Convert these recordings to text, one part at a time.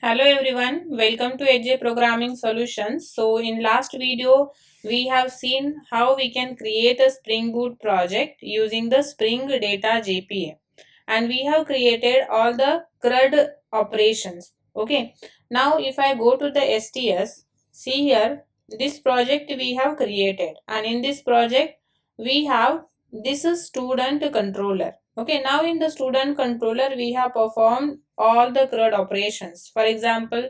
Hello everyone, welcome to AJ Programming Solutions. So in last video, we have seen how we can create a Spring Boot project using the Spring Data JPA. And we have created all the CRUD operations. Okay, now if I go to the STS, see here, this project we have created. And in this project, we have this is student controller. Okay, now in the student controller, we have performed all the CRUD operations. For example,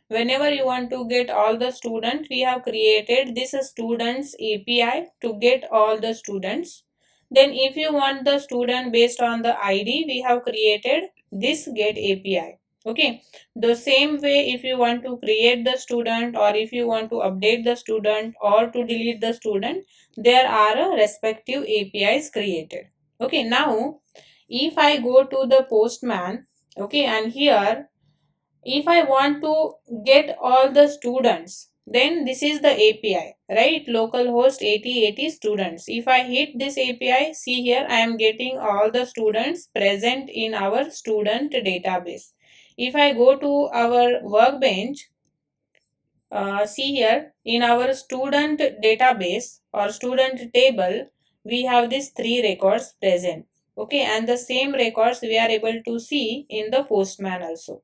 whenever you want to get all the students, we have created this students API to get all the students. Then if you want the student based on the ID, we have created this get API. Okay, the same way if you want to create the student or if you want to update the student or to delete the student, there are respective APIs created. Okay, now if I go to the Postman, okay, and here if I want to get all the students, then this is the API, right? Localhost 8080 students. If I hit this API, see here I am getting all the students present in our student database. If I go to our workbench, see here in our student database or student table, we have these 3 records present. Okay, and the same records we are able to see in the Postman also.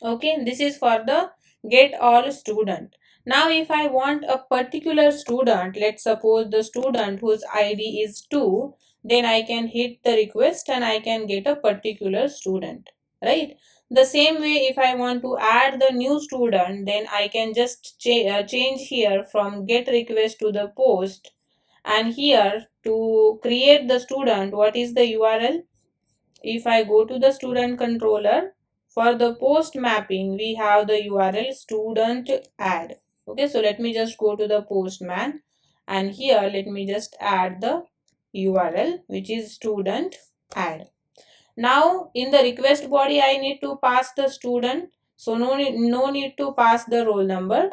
Okay, this is for the get all student. Now if I want a particular student, let's suppose the student whose ID is 2, then I can hit the request and I can get a particular student, right? The same way if I want to add the new student, then I can just change here from get request to the post, and here to create the student, what is the URL? If I go to the student controller, for the post mapping, we have the URL student add. Okay, so let me just go to the Postman, and here let me just add the URL, which is student add. Now in the request body, I need to pass the student, so no need to pass the roll number.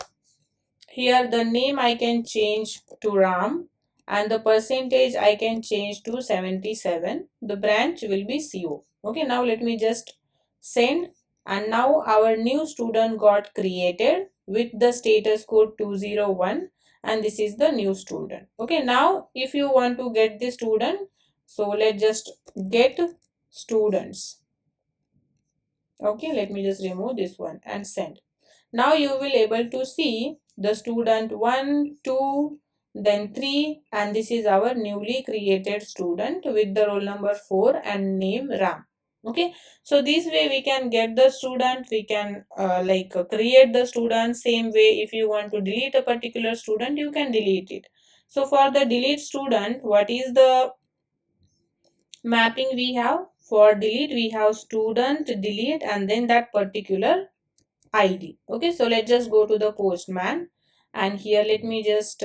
Here the name I can change to Ram, and the percentage I can change to 77. The branch will be CO. Okay, now let me just send, and now our new student got created with the status code 201, and this is the new student. Okay, now if you want to get the student, so let's just get students. Okay, let me just remove this one and send. Now you will able to see the student 1, 2, then 3, and this is our newly created student with the roll number 4 and name Ram. Okay, so this way we can get the student, we can create the student. Same way if you want to delete a particular student, you can delete it. So for the delete student, what is the mapping we have? For delete, we have student delete and then that particular ID. Okay, so let's just go to the Postman, and here let me just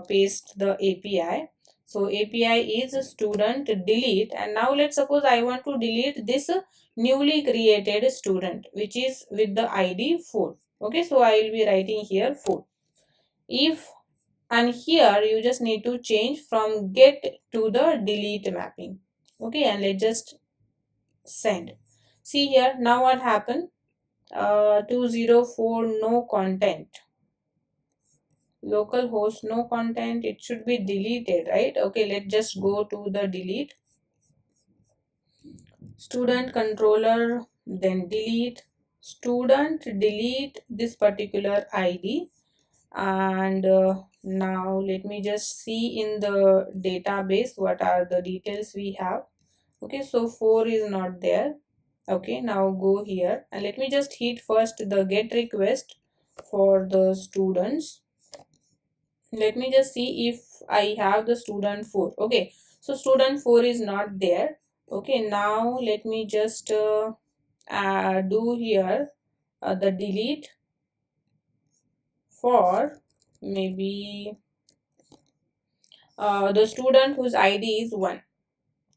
paste the API. So API is student delete, and now let's suppose I want to delete this newly created student which is with the ID 4. Okay, so I will be writing here 4. If, and here you just need to change from get to the delete mapping. Okay, and let's just send. See here, now what happened? 204 no content, localhost no content, it should be deleted, right? Okay, let's just go to the delete, student controller, then delete student, delete this particular ID, and now let me just see in the database what are the details we have. Okay, so 4 is not there. Okay, now go here and let me just hit first the get request for the students. Let me just see if I have the student 4. Okay, so student 4 is not there. Okay, now let me just do here the delete for maybe the student whose ID is 1.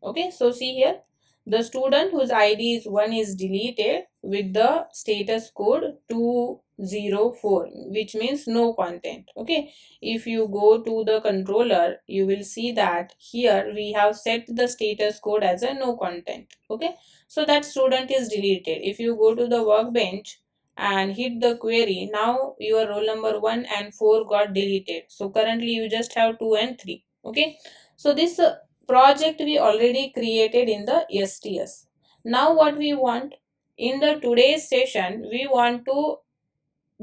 Okay, so see here, the student whose ID is 1 is deleted with the status code 204, which means no content. Okay, if you go to the controller, you will see that here we have set the status code as a no content. Okay, so that student is deleted. If you go to the workbench, and hit the query, now your roll number 1 and 4 got deleted. So currently you just have 2 and 3. Okay, so this project we already created in the STS. Now what we want in the today's session, we want to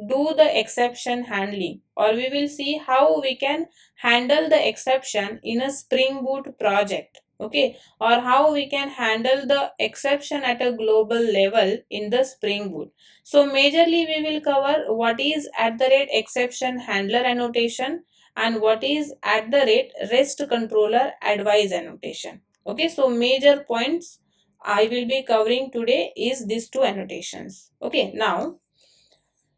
do the exception handling, or we will see how we can handle the exception in a Spring Boot project. Okay, or how we can handle the exception at a global level in the Spring Boot. So majorly we will cover what is @exception handler annotation and what is @RestControllerAdvice annotation. Okay, so major points I will be covering today is these two annotations. Okay, now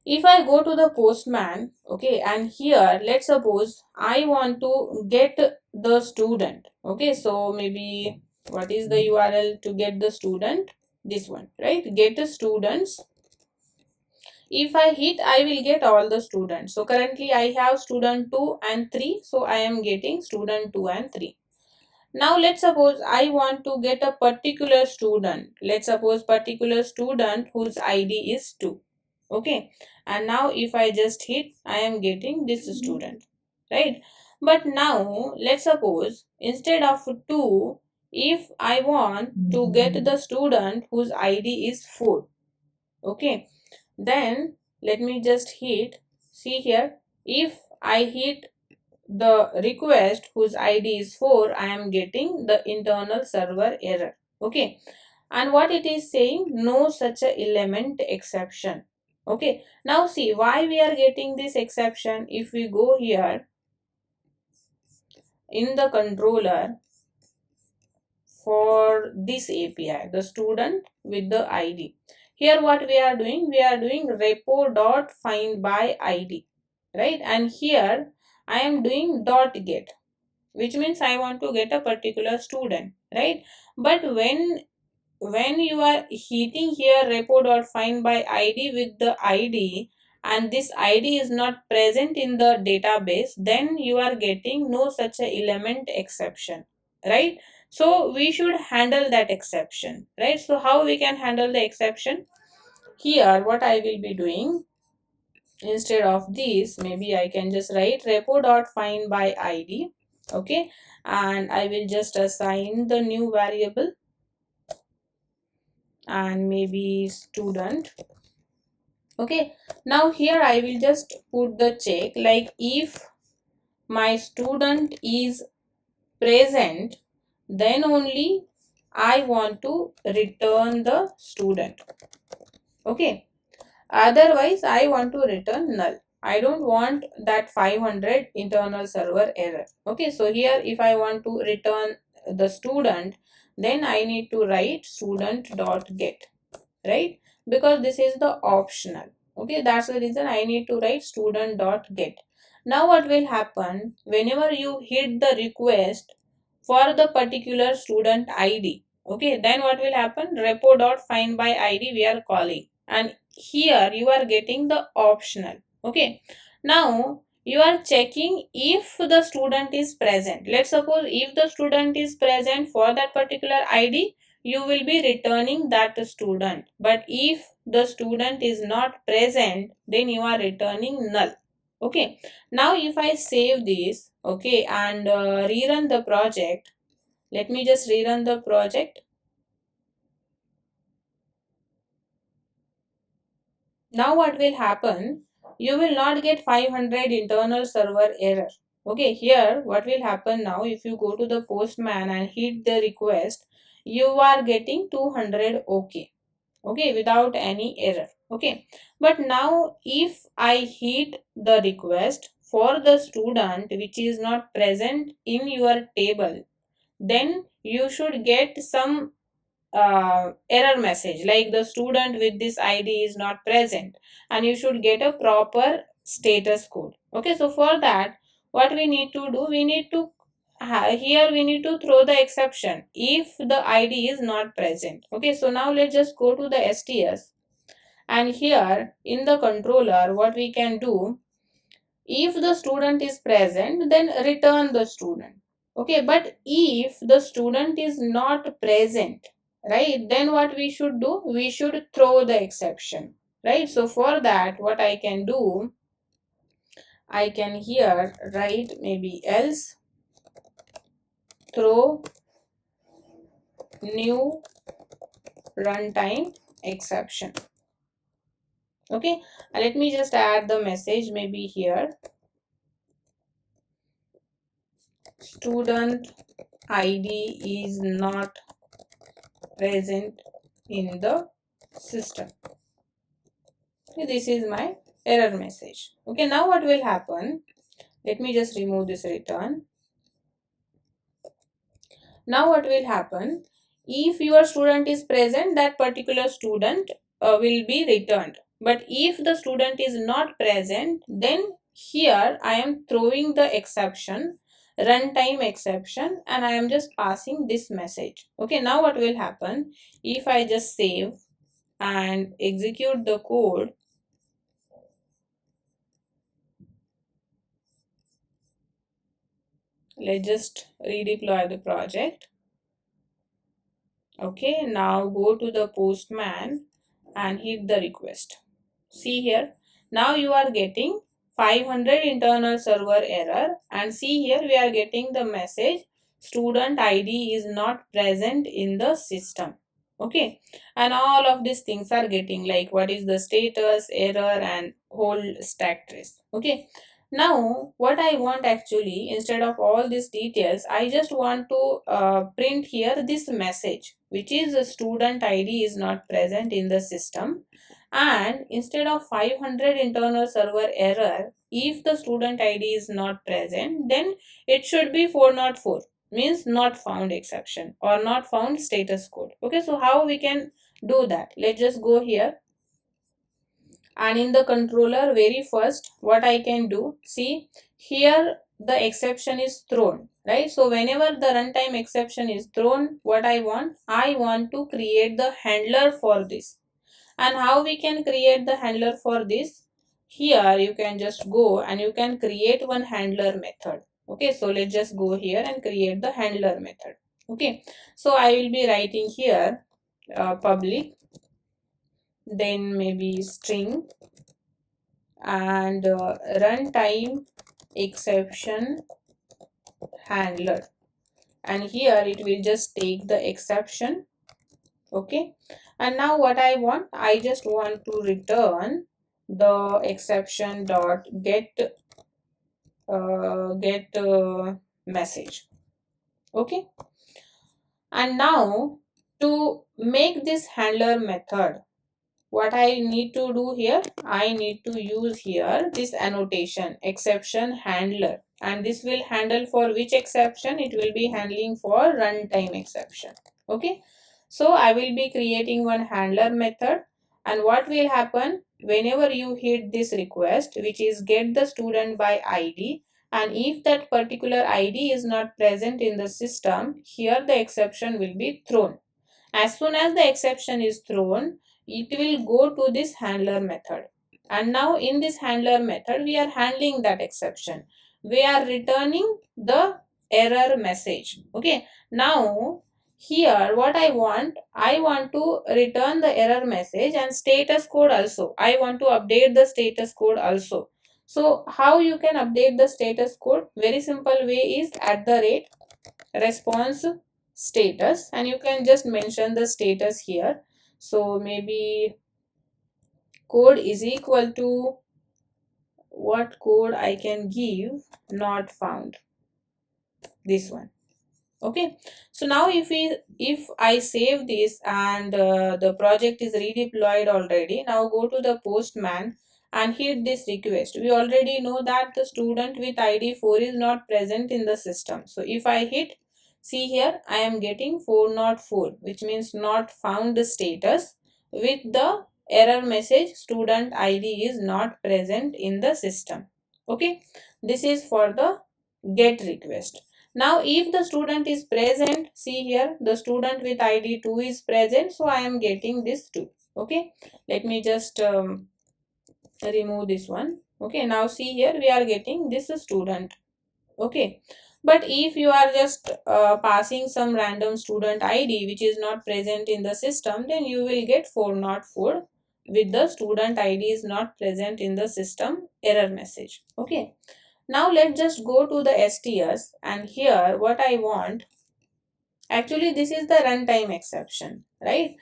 if I go to the Postman, okay, and here let's suppose I want to get the student. Okay, so maybe what is the URL to get the student? This one, right? Get the students. If I hit, I will get all the students. So currently I have student 2 and 3, so I am getting student 2 and 3. Now let's suppose I want to get a particular student. Let's suppose particular student whose ID is 2. Okay, and now if I just hit, I am getting this student, right? But now let's suppose instead of 2, if I want to get the student whose ID is 4. Okay, then let me just hit, see here, if I hit the request whose ID is 4, I am getting the internal server error. Okay, and what it is saying, no such a element exception. Okay, now see why we are getting this exception. If we go here in the controller for this API, the student with the ID, here what we are doing, we are doing repo.findById, right? And here I am doing .get, which means I want to get a particular student, right? But when you are hitting here repo.findById with the ID and this ID is not present in the database, then you are getting no such a element exception, right? So we should handle that exception, right? So how we can handle the exception? Here what I will be doing, instead of this, maybe I can just write repo.findById. Okay, and I will just assign the new variable and maybe student. Okay, now here I will just put the check like if my student is present, then only I want to return the student. Okay, otherwise I want to return null. I don't want that 500 internal server error. Okay, so here if I want to return the student, then I need to write student.get, right? Because this is the optional. Okay, that's the reason I need to write student.get. Now what will happen, whenever you hit the request for the particular student ID, okay, then what will happen, repo.findById we are calling, and here you are getting the optional. Okay, now you are checking if the student is present. Let's suppose if the student is present for that particular ID, you will be returning that student. But if the student is not present, then you are returning null. Okay, now if I save this, okay, and rerun the project, let me just rerun the project. Now what will happen, you will not get 500 internal server error. Okay, here what will happen now, if you go to the Postman and hit the request, you are getting 200 okay, okay, without any error. Okay, but now if I hit the request for the student which is not present in your table, then you should get some error message like the student with this ID is not present, and you should get a proper status code. Okay, so for that what we need to do, we need to here we need to throw the exception if the ID is not present. Okay, so now let's just go to the STS, and here in the controller what we can do, if the student is present, then return the student. Okay, but if the student is not present, right, then what we should do, we should throw the exception. right? So for that, what I can do, I can here write maybe else throw new runtime exception. Okay, let me just add the message maybe here, student ID is not present in the system. Okay, this is my error message. Okay, now what will happen? Let me just remove this return. Now what will happen? If your student is present, that particular student will be returned. But if the student is not present, then here I am throwing the exception, runtime exception, and I am just passing this message. Okay, now what will happen? If I just save and execute the code, let's just redeploy the project. Okay, now go to the Postman and hit the request. See here, now you are getting 500 internal server error, and see here we are getting the message student ID is not present in the system. Okay, and all of these things are getting like what is the status, error, and whole stack trace. Okay, now what I want actually, instead of all these details, I just want to print here this message, which is the student ID is not present in the system. And instead of 500 internal server error, if the student ID is not present, then it should be 404, means not found exception or not found status code. Okay, so how we can do that? Let's just go here, and in the controller very first what I can do, see here the exception is thrown, right? So whenever the runtime exception is thrown, what I want to create the handler for this. And how we can create the handler for this? Here you can just go and you can create one handler method. Okay, so let's just go here and create the handler method. Okay, so I will be writing here public, then maybe string, and runtime exception handler, and here it will just take the exception. Okay, and now what I just want to return the exception dot get message. Okay, and now to make this handler method, what I need to do here, I need to use here this annotation exception handler, and this will handle for which exception? It will be handling for runtime exception. Okay, so I will be creating one handler method, and what will happen whenever you hit this request, which is get the student by ID, and if that particular ID is not present in the system, here the exception will be thrown. As soon as the exception is thrown, it will go to this handler method, and now in this handler method we are handling that exception, we are returning the error message. Okay, now here what I want to return the error message and status code also. I want to update the status code also. So how you can update the status code? Very simple way is @responseStatus, and you can just mention the status here. So maybe code is equal to, what code I can give, not found, this one. Okay, so now if I save this and the project is redeployed already, now go to the Postman and hit this request. We already know that the student with ID 4 is not present in the system. So if I hit, see here I am getting 404, which means not found status with the error message student ID is not present in the system. Okay, this is for the get request. Now if the student is present, see here the student with ID 2 is present, so I am getting this 2. Okay, let me just remove this one. Okay, now see here we are getting this student. Okay, but if you are just passing some random student ID which is not present in the system, then you will get 404, with the student ID is not present in the system error message. Okay. Now let's just go to the STS, and here what I want, actually this is the runtime exception, right?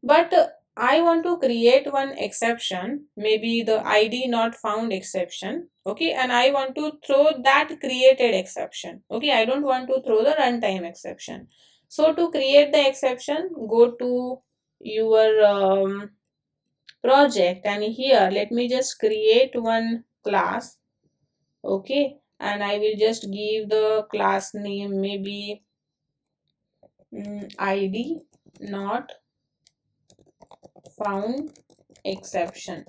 But I want to create one exception, maybe the ID not found exception, okay, and I want to throw that created exception, okay. I don't want to throw the runtime exception. So to create the exception, go to your project, and here let me just create one class, okay, and I will just give the class name maybe ID not found exception,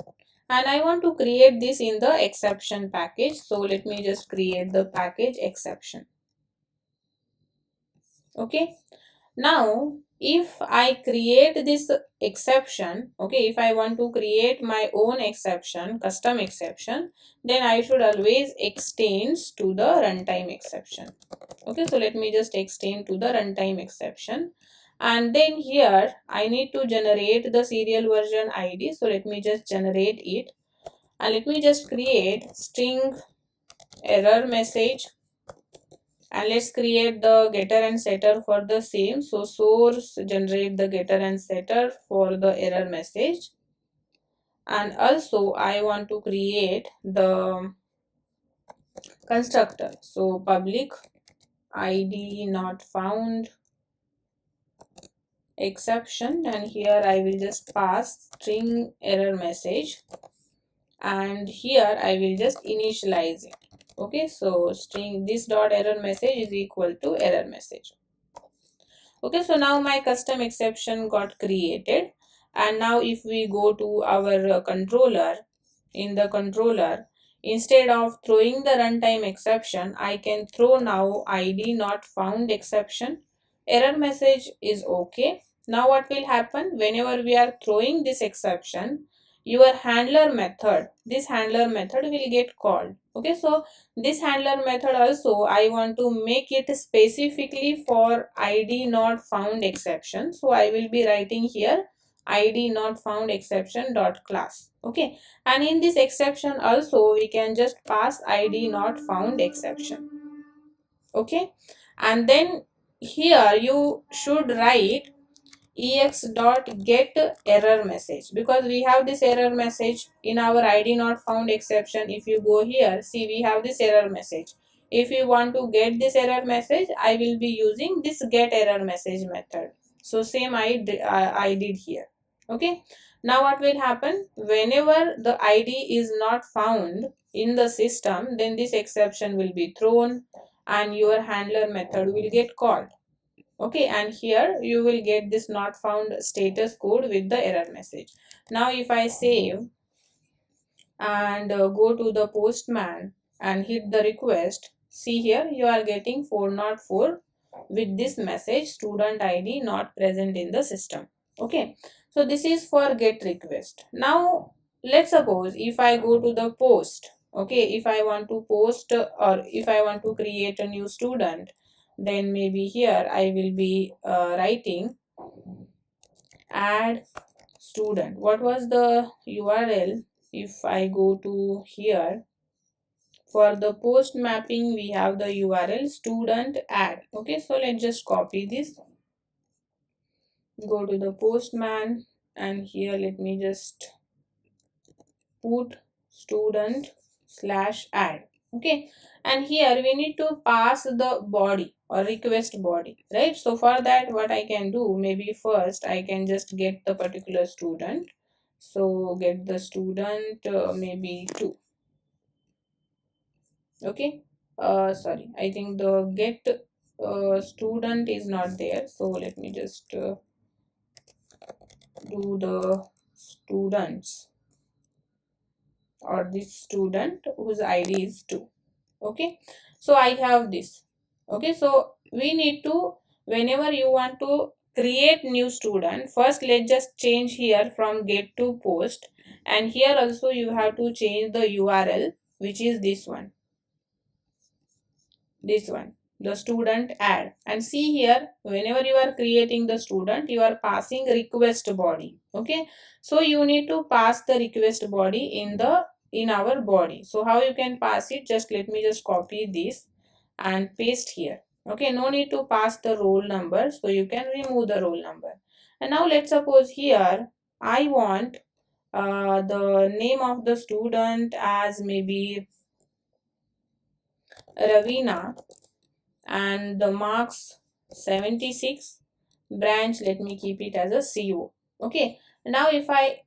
and I want to create this in the exception package. So let me just create the package exception. Okay, now if I create this exception, okay, if I want to create my own exception, custom exception, then I should always extend to the runtime exception. Okay, so let me just extend to the runtime exception, and then here I need to generate the serial version ID. So let me just generate it, and let me just create string error message, and let's create the getter and setter for the same. So source generate the getter and setter for the error message, and also I want to create the constructor. So public ID not found exception, and here I will just pass string error message, and here I will just initialize it. Okay, so string this dot error message is equal to error message. Okay, so now my custom exception got created, and now if we go to our controller, in the controller, instead of throwing the runtime exception, I can throw now ID not found exception. Error message is okay. Now what will happen, whenever we are throwing this exception, your handler method, this handler method will get called. Okay, so this handler method also I want to make it specifically for ID not found exception. So I will be writing here ID not found exception dot class. Okay, and in this exception also we can just pass ID not found exception. Okay, and then here you should write ex.get error message, because we have this error message in our ID not found exception. If you go here, see we have this error message. If you want to get this error message, I will be using this get error message method. So same I did here. Okay, now what will happen, whenever the ID is not found in the system, then this exception will be thrown and your handler method will get called. Okay, and here you will get this not found status code with the error message. Now if I save and go to the Postman and hit the request, see here you are getting 404 with this message student ID not present in the system. Okay, so this is for get request. Now let's suppose if I go to the post, okay, if I want to post or if I want to create a new student, then maybe here I will be writing add student. What was the URL? If I go to here, for the post mapping we have the URL student add. Okay, so let's just copy this, go to the Postman, and here let me just put student slash add. Okay, and here we need to pass the body or request body, right? So for that what I can do, maybe first I can just get the particular student. So get the student maybe 2. Okay, sorry, I think the get student is not there, so let me just do the students or this student whose ID is 2. Okay, so I have this. Okay, so we need to, whenever you want to create new student, first let's just change here from get to post, and here also you have to change the URL, which is this one, the student add. And see here, whenever you are creating the student, you are passing request body. Okay, so you need to pass the request body in our body. So how you can pass it? Just let me just copy this and paste here. Okay, no need to pass the roll number, so you can remove the roll number. And now let's suppose here I want the name of the student as maybe Ravina, and the marks 76, branch let me keep it as a CO. Okay, now if I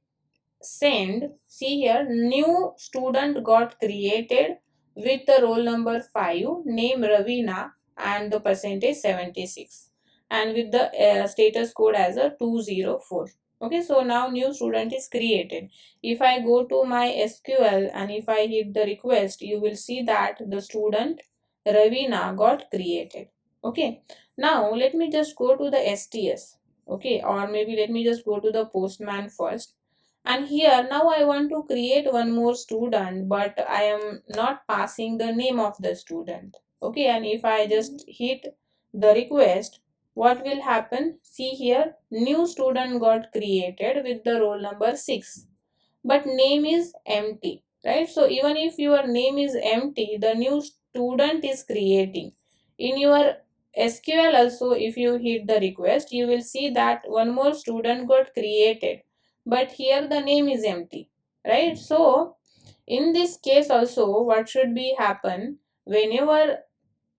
send, see here, new student got created with the roll number 5, name Ravina, and the percentage 76, and with the status code as a 204. Okay, so now new student is created. If I go to my SQL and if I hit the request, you will see that the student Ravina got created. Okay, now let me just go to the STS. Okay, or maybe let me just go to the Postman first. And here now I want to create one more student, but I am not passing the name of the student. Okay, and if I just hit the request, what will happen? See here, new student got created with the roll number 6, but name is empty, right? So even if your name is empty, the new student is creating. In your SQL also, if you hit the request, you will see that one more student got created, but here the name is empty, right? So in this case also, what should be happen? Whenever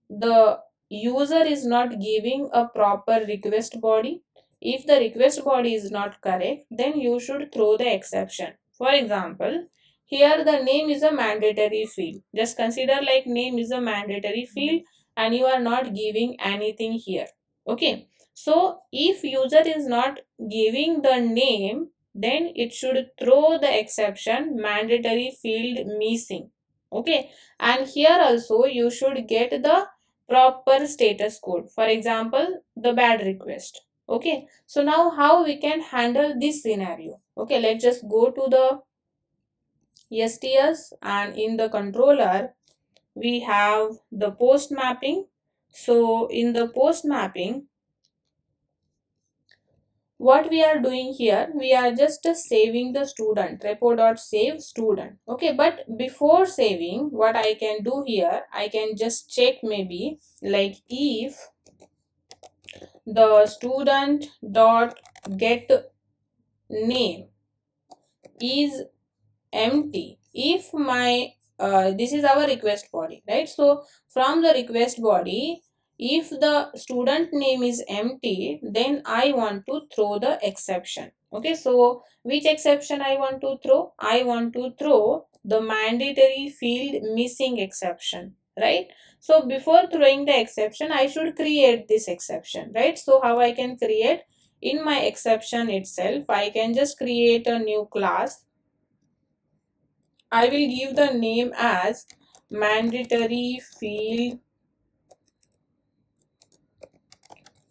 the user is not giving a proper request body, if the request body is not correct, then you should throw the exception. For example, here the name is a mandatory field. Just consider like name is a mandatory field and you are not giving anything here. Okay, so if user is not giving the name, then it should throw the exception mandatory field missing. Okay, and here also you should get the proper status code. For example, the bad request. Okay, so now how we can handle this scenario? Okay, let's just go to the STS, and in the controller we have the post mapping. So in the post mapping, what we are doing here, we are just saving the student, repo.save student. Okay, but before saving, what I can do here, I can just check maybe like if the student dot get name is empty, if my this is our request body, right? So from the request body, if the student name is empty, then I want to throw the exception. Okay, so which exception I want to throw? I want to throw the mandatory field missing exception, right? So before throwing the exception, I should create this exception, right? So how I can create? In my exception itself, I can just create a new class. I will give the name as mandatory field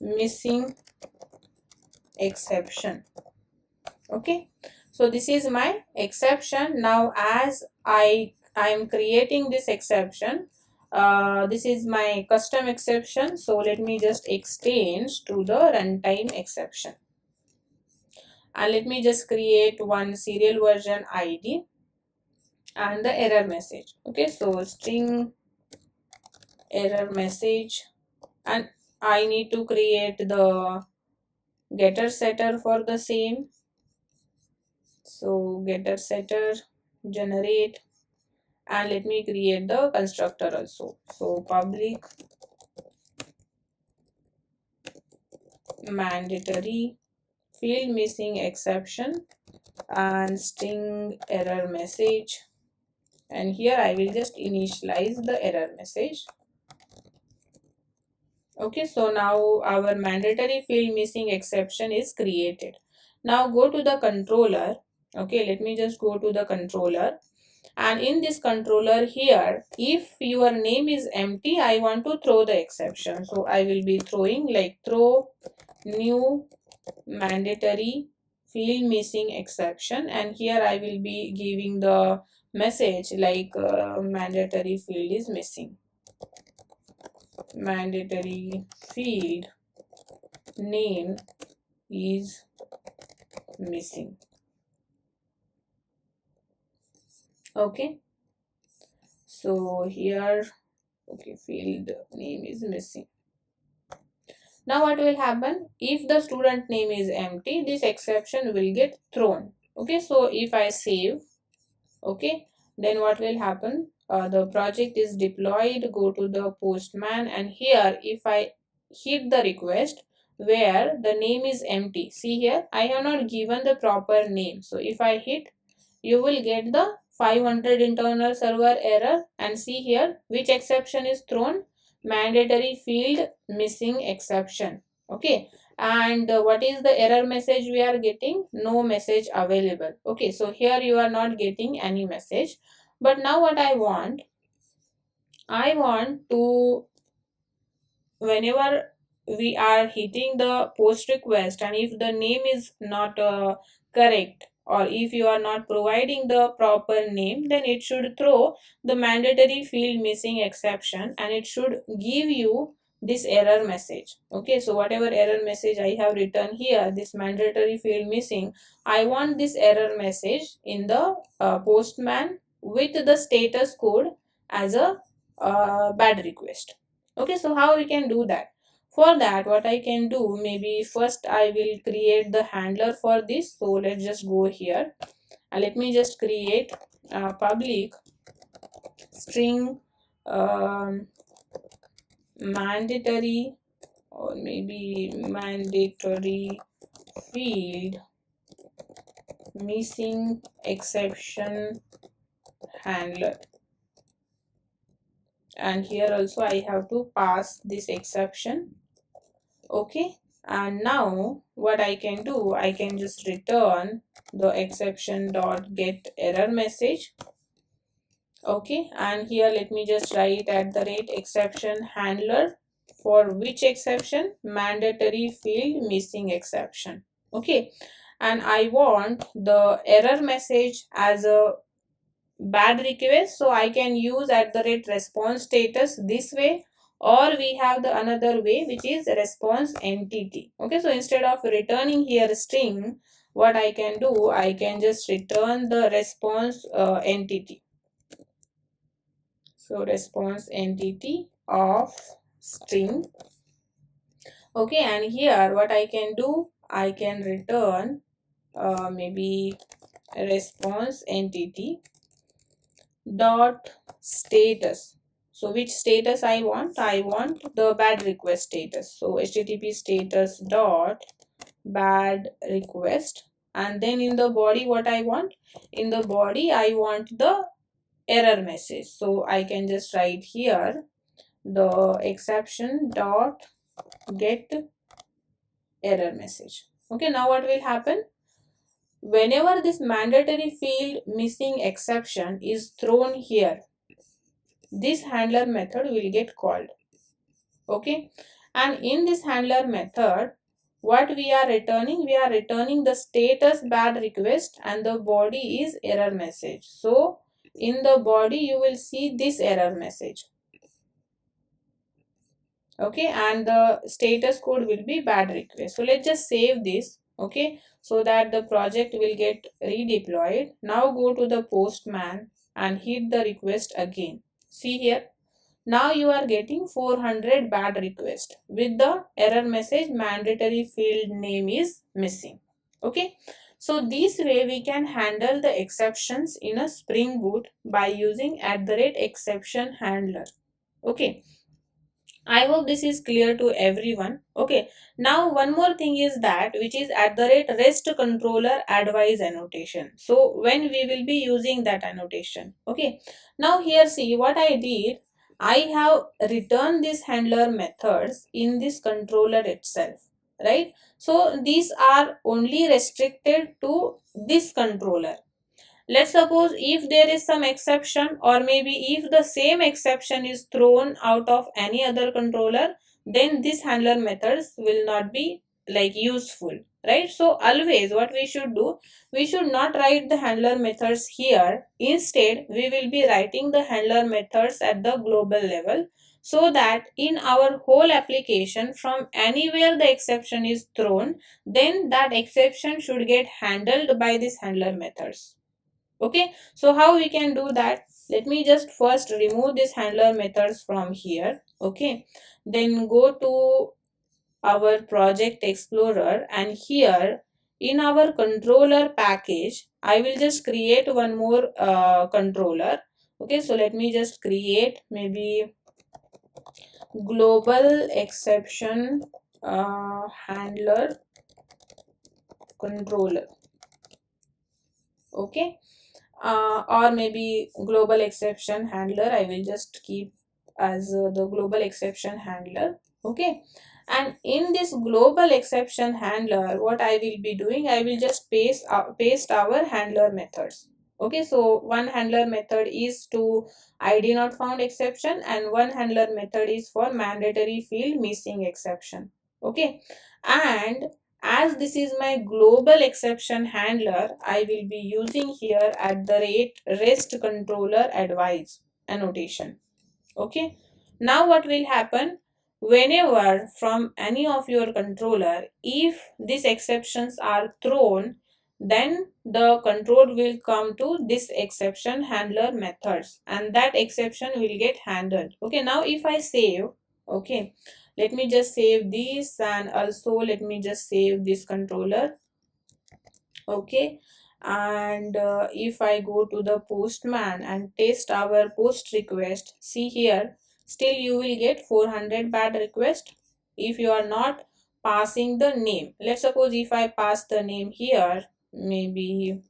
missing exception. Okay, so this is my exception. Now as I am creating this exception, this is my custom exception. So let me just extend to the runtime exception, and let me just create one serial version ID and the error message. Okay, so string error message, and I need to create the getter setter for the same. So getter setter generate, and let me create the constructor also. So public mandatory field missing exception and string error message, and here I will just initialize the error message. Okay, so now our mandatory field missing exception is created. Now go to the controller. Okay, let me just go to the controller, and in this controller here, if your name is empty, I want to throw the exception. So I will be throwing like throw new mandatory field missing exception, and here I will be giving the message like mandatory field is missing. mandatory field name is missing. Okay, so here, okay, field name is missing. Now what will happen? If the student name is empty, this exception will get thrown. Okay, so if I save, okay, then what will happen? The project is deployed, go to the Postman, and here if I hit the request where the name is empty, see here I have not given the proper name. So if I hit, you will get the 500 internal server error, and see here which exception is thrown, mandatory field missing exception. Okay, and what is the error message we are getting? No message available. Okay, so here you are not getting any message. But now what I want to, whenever we are hitting the post request and if the name is not correct, or if you are not providing the proper name, then it should throw the mandatory field missing exception and it should give you this error message. Okay, so whatever error message I have written here, this mandatory field missing, I want this error message in the Postman with the status code as a bad request. Okay, so how we can do that? For that, what I can do, maybe first I will create the handler for this. So let's just go here and let me just create a public string mandatory, or maybe mandatory field missing exception handler, and here also I have to pass this exception. Okay, and now what I can do, I can just return the exception dot get error message. Okay, and here let me just write at the rate exception handler for which exception? Mandatory field missing exception. Okay, and I want the error message as a bad request, so I can use at the rate response status this way, or we have the another way which is response entity. Okay, so instead of returning here string, what I can do, I can just return the response entity. So response entity of string. Okay, and here what I can do, I can return maybe response entity dot status. So which status I want? I want the bad request status. So http status dot bad request, and then in the body what I want? In the body I want the error message. So I can just write here the exception dot get error message. Okay, now what will happen? Whenever this mandatory field missing exception is thrown here, this handler method will get called. Okay, and in this handler method, what we are returning? We are returning the status bad request and the body is error message. So in the body you will see this error message. Okay, and the status code will be bad request. So let's just save this. Okay, so that the project will get redeployed. Now go to the Postman and hit the request again. See here, now you are getting 400 bad request with the error message mandatory field name is missing. Okay, so this way we can handle the exceptions in a Spring Boot by using @exception handler. Okay, I hope this is clear to everyone. Okay, now one more thing is that which is @RestControllerAdvice annotation. So when we will be using that annotation. Okay, now here see what I did. I have returned these handler methods in this controller itself, right? So these are only restricted to this controller. Let's suppose if there is some exception, or maybe if the same exception is thrown out of any other controller, then this handler methods will not be like useful, right? So always what we should do, we should not write the handler methods here. Instead, we will be writing the handler methods at the global level. so that in our whole application from anywhere the exception is thrown, then that exception should get handled by this handler methods. Okay, so how we can do that? Let me just first remove this handler methods from here. Okay, then go to our project explorer, and here in our controller package I will just create one more controller. Okay, so let me just create maybe global exception handler controller. Okay, or maybe global exception handler. I will just keep as the global exception handler. Okay, and in this global exception handler, what I will be doing, I will just paste our handler methods. Okay, so one handler method is to IDNotFoundException, and one handler method is for mandatory field missing exception. Okay, and as this is my global exception handler, I will be using here at the rate RestControllerAdvice annotation. Okay, now what will happen, whenever from any of your controller, if these exceptions are thrown, then the control will come to this exception handler methods, and that exception will get handled. Okay, now if I save, okay, let me just save this, and also let me just save this controller. Okay, and if I go to the Postman and test our post request, see here, still you will get 400 bad request if you are not passing the name. Let's suppose if I pass the name here, maybe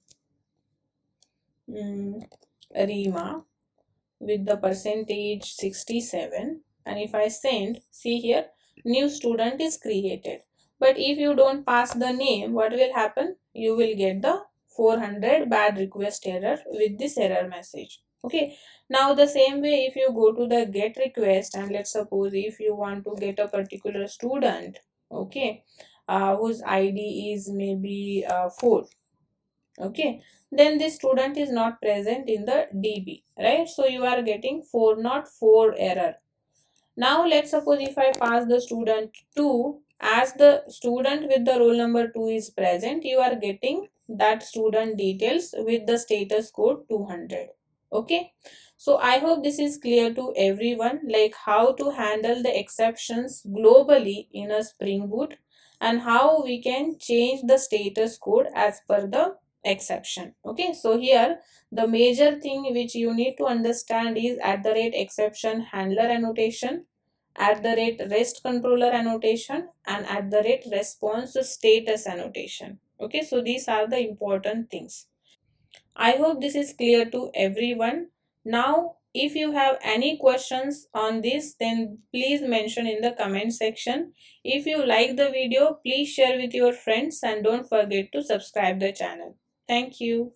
Rima with the percentage 67, and if I send, see here, new student is created. But if you don't pass the name, what will happen? You will get the 400 bad request error with this error message. Okay, now the same way, if you go to the get request, and let's suppose if you want to get a particular student, okay, whose ID is maybe 4, okay, then this student is not present in the DB, right? So you are getting 404 error. Now let's suppose if I pass the student 2, as the student with the roll number 2 is present, you are getting that student details with the status code 200. Okay, so I hope this is clear to everyone, like how to handle the exceptions globally in a Spring Boot, and how we can change the status code as per the exception. Okay, so here the major thing which you need to understand is at the rate exception handler annotation, at the rate rest controller annotation, and at the rate response status annotation. Okay, so these are the important things. I hope this is clear to everyone. Now, if you have any questions on this, then please mention in the comment section. If you like the video, please share with your friends, and don't forget to subscribe the channel. Thank you.